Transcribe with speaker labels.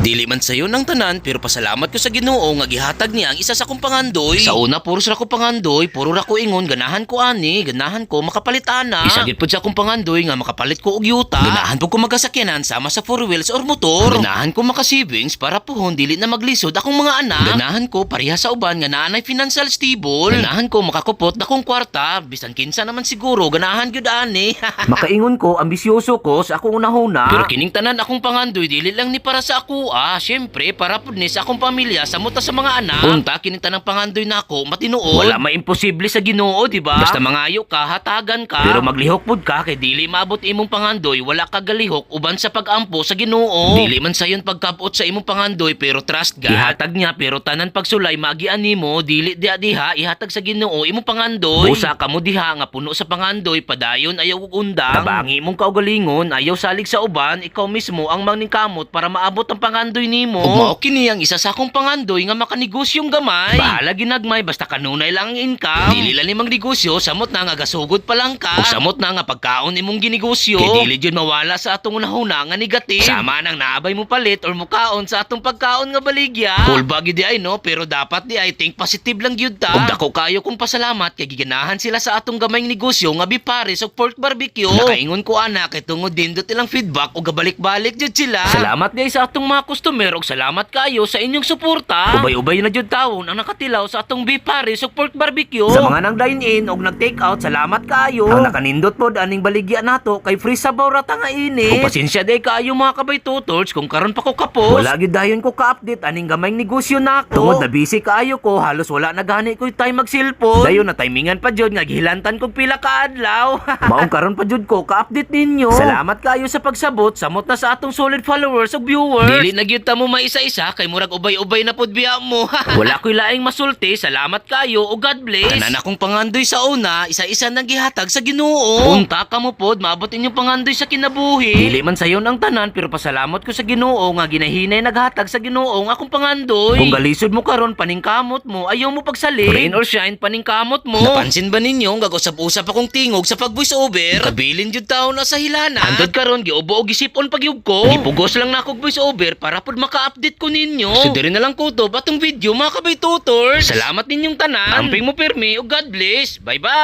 Speaker 1: Dili man sayo ng tanan pero pasalamat ko sa Ginoo nga gihatag niya ang isa sa kong pangandoy. Sa una puro sa ko pangandoy, puro ra ko ingon ganahan ko ani, ganahan ko makapalit ana. Isagit pud sa akong pangandoy nga makapalit ko og yuta. Ganahan pud ko magasakyanan sama sa 4 wheels or motor. Ganahan ko maka-savings para puhon dili na maglisod akong mga anak. Ganahan ko pareha sa uban nga naanay financial stable. Ganahan ko makakupot na kong kwarta, bisan kinsa naman siguro ganahan gyud ani.
Speaker 2: Makaingon ko, ambisyoso ko sa akong unahuna.
Speaker 1: Pero kining tanan akong pangandoy dili lang ni para sa ako syempre para pud ni sa akong pamilya sa muta sa mga anak. Unta kining tanang pangandoy nako matinuod.
Speaker 2: Wala maimposible sa Ginoo, di ba?
Speaker 1: Basta mangayo ka, hatagan ka.
Speaker 2: Pero maglihok pud ka
Speaker 1: kay dili maabot imong pangandoy, wala ka galihok uban sa pag-ampo sa Ginoo. Dili man sayon pagkabot sa imong pangandoy pero trust God. Ihatag niya pero tanan pagsulay magian nimo, dili diha ihatag sa Ginoo imong pangandoy. Busa ka mo diha nga puno sa pangandoy padayon ayaw ug undang.
Speaker 2: Tabangi mong kaugalingon, ayaw salig sa uban, ikaw mismo ang maningkamot para maabot ang pangandoy nimo.
Speaker 1: Ug mao kini ang isa sa akong pangandoy nga makanigosyong gamay.
Speaker 2: Bahala ginagmay basta kanunay lang ang income.
Speaker 1: Dili lang nimang negosyo, samot na nga gasugod pa lang ka. O samot na nga pagkaon imong ginegosyo. Kay dili jud mawala sa atong unahuna nga negative. Sama nang naabay mo palit or mukaon sa atong pagkaon nga baligya. Cool bagi di ay no, pero dapat di ay think positive lang gyud ta. Ug dako kayo kong pasalamat kay giganahan sila sa atong gamayng negosyo nga bipares ug pork barbecue. Nakaingon ko ana kay tungod dindot ilang feedback ug gabalik-balik jud sila.
Speaker 2: Salamat di sa atong mga customer ug salamat kayo sa inyong suporta. Ubay-ubay na jud tawon ang nakatilaw sa atong beef pares ug pork barbecue. Sa mga nang dine-in ug nag-take out, salamat kayo. Ang nakanindot pod aning baligya nato kay free sabaw ra ta nga ini. Ug pasensya day kayo mga kabay tutors kung karon pa ko kapos. Wala gid dayon ko ka-update aning gamayng negosyo nako. Tungod na busy kayo ko, halos wala na gani ko time mag-cellphone. Dayon na timingan pa jud nga gihilantan kog pila ka adlaw. Maong karon pa jud ko ka-update ninyo. Salamat kayo sa pagsabot, samot na sa atong solid followers ug viewers.
Speaker 1: Dili na gyud ta mo maisa-isa kay murag ubay-ubay na pod biya mo.
Speaker 2: Wala ko'y laing masulti, salamat kayo o God bless.
Speaker 1: Tanan akong pangandoy sa una, isa-isa nang gihatag sa Ginoo.
Speaker 2: Punta ka mo pod, maabot inyong pangandoy sa kinabuhi. Dili man sayon ang tanan, pero pasalamat ko sa Ginoo nga ginahinay naghatag sa Ginoo nga akong pangandoy. Kung galisod mo karon paningkamot mo, ayaw mo pagsalig. Rain or shine, paningkamot mo.
Speaker 1: Napansin ba ninyo gag-usap-usap akong tingog sa pag-voice over? Kabilin jud taon na sa hilana.
Speaker 2: Andod karon giubo og gisipon pagyug ko. Gipugos lang na akong voice over para pod maka-update ko ninyo.
Speaker 1: So diri na lang ko to batong video mga kabay tutors.
Speaker 2: Salamat ninyong tanan.
Speaker 1: Amping mo pirmi o God bless. Bye-bye.